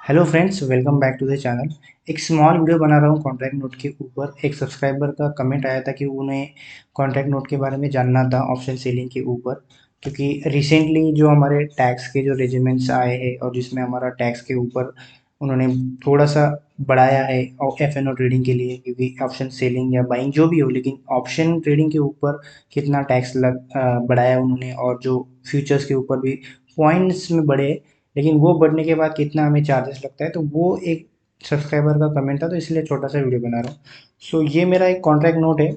Hello friends, welcome back to the channel. एक small video बना रहा हूँ कॉन्ट्रैक्ट नोट के ऊपर। एक सब्सक्राइबर का कमेंट आया था कि उन्हें कॉन्ट्रैक्ट नोट के बारे में जानना था ऑप्शन सेलिंग के ऊपर, क्योंकि रिसेंटली जो हमारे टैक्स के जो रेजिमेंट्स आए हैं और जिसमें हमारा टैक्स के ऊपर उन्होंने थोड़ा सा बढ़ाया है और एफ एन ओ ट्रेडिंग के लिए, क्योंकि ऑप्शन सेलिंग या बाइंग जो भी हो, लेकिन ऑप्शन ट्रेडिंग के ऊपर कितना टैक्स बढ़ाया उन्होंने, और जो फ्यूचर्स के ऊपर भी पॉइंट्स में बढ़े, लेकिन वो बढ़ने के बाद कितना हमें चार्जेस लगता है। तो वो एक सब्सक्राइबर का कमेंट था, तो इसलिए छोटा सा वीडियो बना रहा हूँ। सो ये मेरा एक कॉन्ट्रैक्ट नोट है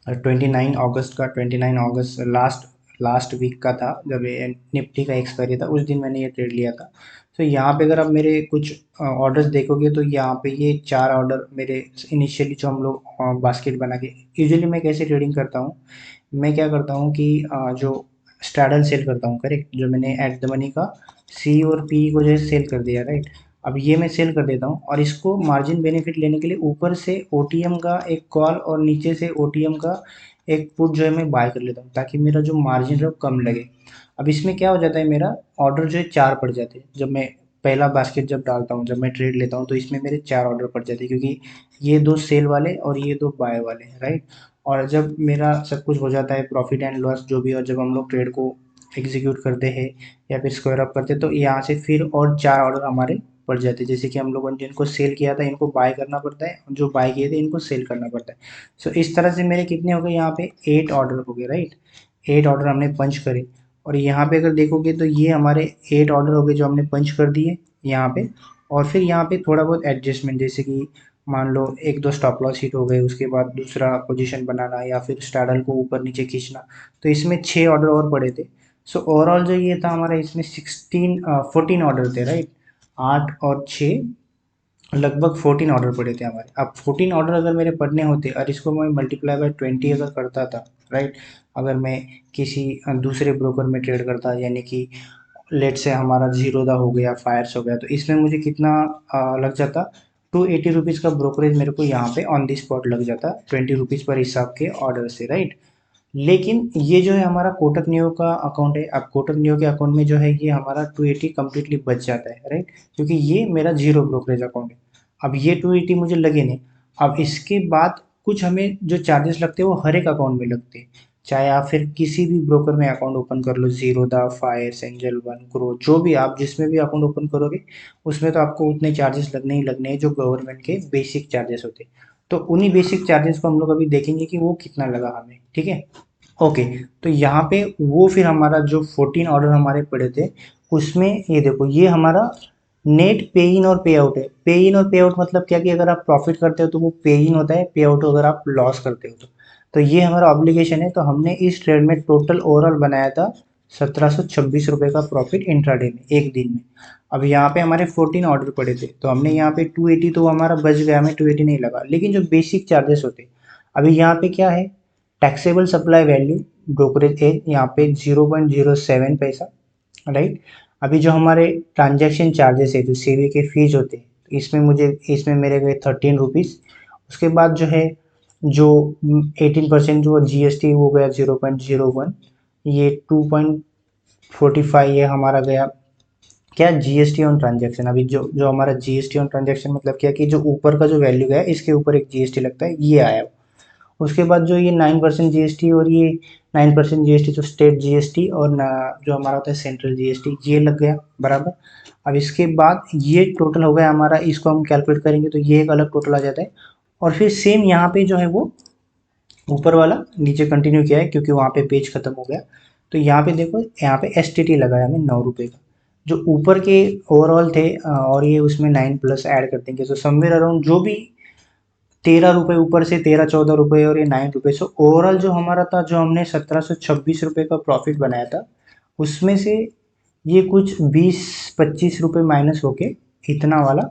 29 अगस्त का। 29 अगस्त लास्ट लास्ट वीक का था, जब ये निफ्टी का एक्सपायरी था, उस दिन मैंने ये ट्रेड लिया था। तो यहाँ पे अगर आप मेरे कुछ ऑर्डर्स देखोगे तो यहाँ पे ये 4 ऑर्डर मेरे इनिशियली जो हम लोग बास्केट बना के, यूजुअली मैं कैसे ट्रेडिंग करता हूँ, मैं क्या करता हूँ कि जो स्ट्रैडल सेल करता हूँ, करेक्ट, जो मैंने एट द मनी का सी और पी को जो है सेल कर दिया, राइट। अब ये मैं सेल कर देता हूँ और इसको मार्जिन बेनिफिट लेने के लिए ऊपर से ओटीएम का एक कॉल और नीचे से ओटीएम का एक पुट जो है मैं बाय कर लेता हूँ, ताकि मेरा जो मार्जिन है वो कम लगे। अब इसमें क्या हो जाता है, मेरा ऑर्डर जो है 4 पड़ जाते हैं। जब मैं पहला बास्केट जब डालता हूँ, जब मैं ट्रेड लेता हूँ, तो इसमें मेरे 4 ऑर्डर पड़ जाते हैं, क्योंकि ये 2 सेल वाले और ये 2 बाय वाले, राइट। और जब मेरा सब कुछ हो जाता है, प्रॉफिट एंड लॉस जो भी, और जब हम लोग ट्रेड को एग्जीक्यूट करते हैं या फिर स्क्वायर अप करते हैं, तो यहाँ से फिर और 4 ऑर्डर हमारे पड़ जाते हैं। जैसे कि हम लोगों ने जिनको सेल किया था इनको बाय करना पड़ता है, जो बाय किए थे इनको सेल करना पड़ता है। सो इस तरह से मेरे कितने हो गए, यहाँ पे 8 ऑर्डर हो गए, राइट। 8 ऑर्डर हमने पंच करे। और यहाँ पे अगर देखोगे तो ये हमारे 8 ऑर्डर हो गए जो हमने पंच कर दिए यहाँ पे। और फिर यहाँ पे थोड़ा बहुत एडजस्टमेंट, जैसे कि मान लो एक दो स्टॉप लॉस हिट हो गए, उसके बाद दूसरा पोजीशन बनाना या फिर स्ट्रैडल को ऊपर नीचे खींचना। तो इसमें 6 ऑर्डर और पड़े थे। सो ओवरऑल जो ये था हमारा, इसमें 14 ऑर्डर थे, राइट। 8 और 6, लगभग 14 ऑर्डर पड़े थे हमारे। अब 14 ऑर्डर अगर मेरे पढ़ने होते और इसको मैं मल्टीप्लाई बाय 20 अगर करता था, राइट। अगर मैं किसी दूसरे ब्रोकर में ट्रेड करता, यानी कि लेट से हमारा जीरोदा हो गया, फायर्स हो गया, तो इसमें मुझे कितना लग जाता, 280 रुपीज़ का ब्रोकरेज मेरे को यहाँ पे ऑन दी स्पॉट लग जाता, 20 रुपीज़ पर हिसाब के ऑर्डर से, राइट। लेकिन ये जो है हमारा कोटक नियो का अकाउंट है। अब कोटक नियो के अकाउंट में जो है ये हमारा 280 कम्प्लीटली बच जाता है, राइट, क्योंकि ये मेरा जीरो ब्रोकरेज अकाउंट है। अब ये 280 मुझे लगे नहीं। अब इसके बाद कुछ हमें जो चार्जेस लगते हैं वो हर एक अकाउंट में लगते हैं, चाहे आप फिर किसी भी ब्रोकर में अकाउंट ओपन कर लो, Zerodha, Fyers, Angel One, Groww, जो भी आप जिसमें भी अकाउंट ओपन करोगे, उसमें तो आपको उतने चार्जेस लगने ही लगने हैं जो गवर्नमेंट के बेसिक चार्जेस होते हैं। तो उन्हीं बेसिक चार्जेस को हम लोग अभी देखेंगे कि वो कितना लगा हमें, ठीक है। ओके। तो यहाँ पे वो फिर हमारा जो 14 ऑर्डर हमारे पड़े थे, उसमें ये देखो, ये हमारा नेट पे इन और पे आउट है। पे इन और पे आउट मतलब क्या, कि अगर आप प्रॉफिट करते हो तो वो पे इन होता है, पे आउट अगर आप लॉस करते हो तो ये हमारा ऑब्लिगेशन है। तो हमने इस ट्रेड में टोटल ओवरऑल बनाया था 1726 रुपये का प्रॉफिट इंट्राडे में, एक दिन में। अब यहाँ पे हमारे 14 ऑर्डर पड़े थे, तो हमने यहाँ पे 280 तो हमारा बच गया, हमें 280 नहीं लगा, लेकिन जो बेसिक चार्जेस होते, अभी यहाँ पे क्या है, taxable supply value brokerage as यहाँ पे 0.07 पैसा, राइट। अभी जो हमारे ट्रांजैक्शन चार्जेस है, जो सेवी के फीस होते हैं, तो इसमें मेरे गए 13 रुपीज़। उसके बाद जो है, जो 18% जो जीएसटी वो गया 0.01। ये 2.45 ये हमारा गया क्या, जीएसटी ऑन ट्रांजैक्शन। अभी जो जो हमारा जीएसटी ऑन ट्रांजैक्शन मतलब क्या, कि जो ऊपर का जो वैल्यू गया इसके ऊपर एक जीएसटी लगता है, ये आया। उसके बाद जो ये 9% जीएसटी और ये 9% जीएसटी जो स्टेट जीएसटी और ना जो हमारा होता है सेंट्रल जीएसटी, ये लग गया बराबर। अब इसके बाद ये टोटल हो गया हमारा, इसको हम कैलकुलेट करेंगे तो ये एक अलग टोटल आ जाता है। और फिर सेम यहाँ पे जो है वो ऊपर वाला नीचे कंटिन्यू किया है, क्योंकि वहाँ पे पेज खत्म हो गया। तो यहाँ पे देखो, यहाँ पे एस टी टी लगाया हमें 9 रुपये का, जो ऊपर के ओवरऑल थे, और ये उसमें 9 प्लस ऐड कर देंगे, तो समवेयर अराउंड जो भी 13 रुपये ऊपर से, 13-14 रुपये और ये 9 रुपये। सो ओवरऑल जो हमारा था, जो हमने 1726 रुपये का प्रॉफिट बनाया था, उसमें से ये कुछ 20-25 रुपये माइनस होके इतना वाला,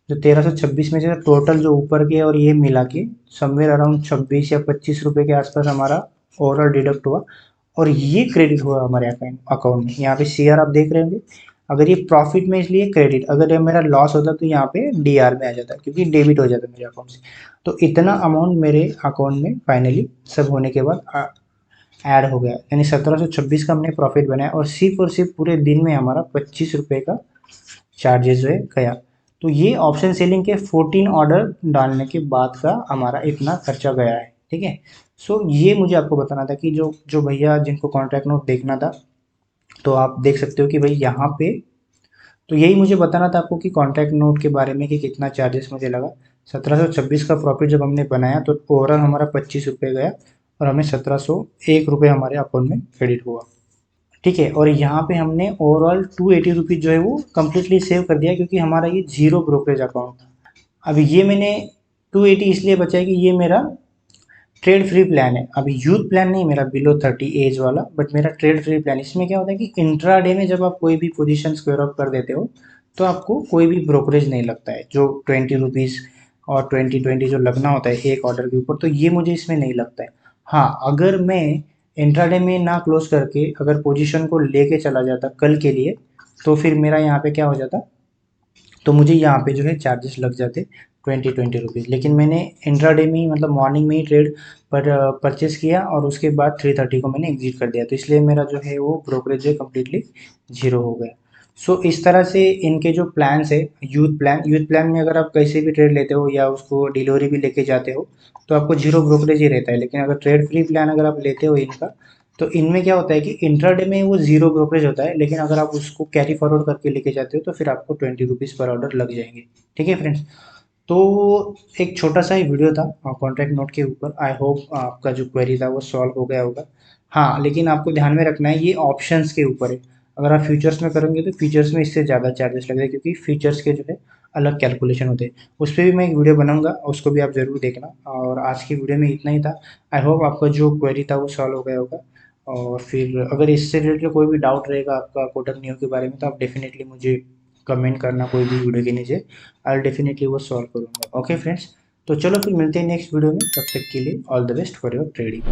जो 1326 में से टोटल जो ऊपर के और ये मिला के समवेयर अराउंड 26 या 25 रुपये के आसपास हमारा ओवरऑल डिडक्ट हुआ। और ये क्रेडिट हुआ हमारे अकाउंट में। यहाँ पे शेयर आप देख रहे होंगे, अगर ये प्रॉफिट में इसलिए क्रेडिट, अगर ये मेरा लॉस होता तो यहाँ पे डीआर में आ जाता, क्योंकि डेबिट हो जाता मेरे अकाउंट से। तो इतना अमाउंट मेरे अकाउंट में फाइनली सब होने के बाद ऐड हो गया, यानी 1726 का हमने प्रॉफिट बनाया, और सिर्फ पूरे दिन में हमारा 25 रुपये का चार्जेस जो है गया। तो ये ऑप्शन सेलिंग के 14 ऑर्डर डालने के बाद का हमारा इतना खर्चा गया है, ठीक है। सो ये मुझे आपको बताना था कि जो जो भैया जिनको कॉन्ट्रैक्ट नोट देखना था, तो आप देख सकते हो कि भाई यहाँ पे, तो यही मुझे बताना था आपको कि कॉन्ट्रैक्ट नोट के बारे में कि कितना चार्जेस मुझे लगा। 1726 का प्रॉफिट जब हमने बनाया तो ओवरऑल हमारा 25 रुपये गया और हमें 1701 रुपये हमारे अकाउंट में क्रेडिट हुआ, ठीक है। और यहाँ पे हमने ओवरऑल 280 रुपीज़ जो है वो कम्प्लीटली सेव कर दिया, क्योंकि हमारा ये जीरो ब्रोकरेज अकाउंट था। अभी ये मैंने 280 इसलिए बचा है कि ये मेरा ट्रेड फ्री प्लान है। अभी यूथ प्लान नहीं मेरा बिलो 30 एज वाला, बट मेरा ट्रेड फ्री प्लान। इसमें क्या होता है कि इंट्रा डे में जब आप कोई भी पोजीशन स्क्वायर ऑफ कर देते हो तो आपको कोई भी ब्रोकरेज नहीं लगता है, जो 20 रुपीज़ और 20 जो लगना होता है एक ऑर्डर के ऊपर, तो ये मुझे इसमें नहीं लगता है। हाँ, अगर मैं इंट्राडे में ना क्लोज करके अगर पोजीशन को लेके चला जाता कल के लिए, तो फिर मेरा यहाँ पे क्या हो जाता, तो मुझे यहाँ पे जो है चार्जेस लग जाते 20 रुपीज़। लेकिन मैंने इंट्राडे में ही, मतलब मॉर्निंग में ही ट्रेड पर परचेस किया और उसके बाद 3:30 को मैंने एग्जिट कर दिया, तो इसलिए मेरा जो है वो ब्रोकरेज जो है कम्प्लीटली जीरो हो गया। सो इस तरह से इनके जो प्लान्स है, यूथ प्लान में अगर आप कैसे भी ट्रेड लेते हो या उसको डिलीवरी भी लेके जाते हो तो आपको जीरो ब्रोकरेज ही रहता है। लेकिन अगर ट्रेड फ्री प्लान अगर आप लेते हो इनका, तो इनमें क्या होता है कि इंट्राडे में वो जीरो ब्रोकरेज होता है, लेकिन अगर आप उसको कैरी फॉरवर्ड करके लेके जाते हो तो फिर आपको 20 रुपीज़ पर ऑर्डर लग जाएंगे, ठीक है फ्रेंड्स। तो एक छोटा सा ही वीडियो था कॉन्ट्रैक्ट नोट के ऊपर। आई होप आपका जो क्वेरी था वो सॉल्व हो गया होगा। हाँ, लेकिन आपको ध्यान में रखना है ये ऑप्शंस के ऊपर है। अगर आप फ्यूचर्स में करेंगे तो फ्यूचर्स में इससे ज़्यादा चार्जेस लगेंगे, क्योंकि फ्यूचर्स के जो है अलग कैलकुलेशन होते हैं। उस पर भी मैं एक वीडियो बनाऊंगा, उसको भी आप ज़रूर देखना। और आज की वीडियो में इतना ही था। आई होप आपका जो क्वेरी था वो सॉल्व हो गया होगा। और फिर अगर इससे रिलेटेड कोई भी डाउट रहेगा आपका कोटक नियो के बारे में, तो आप डेफिनेटली मुझे कमेंट करना कोई भी वीडियो के नीचे। आई डेफिनेटली वो सॉल्व करूँगा। ओके फ्रेंड्स, तो चलो फिर मिलते हैं नेक्स्ट वीडियो में। तब तक के लिए all the best for your trading.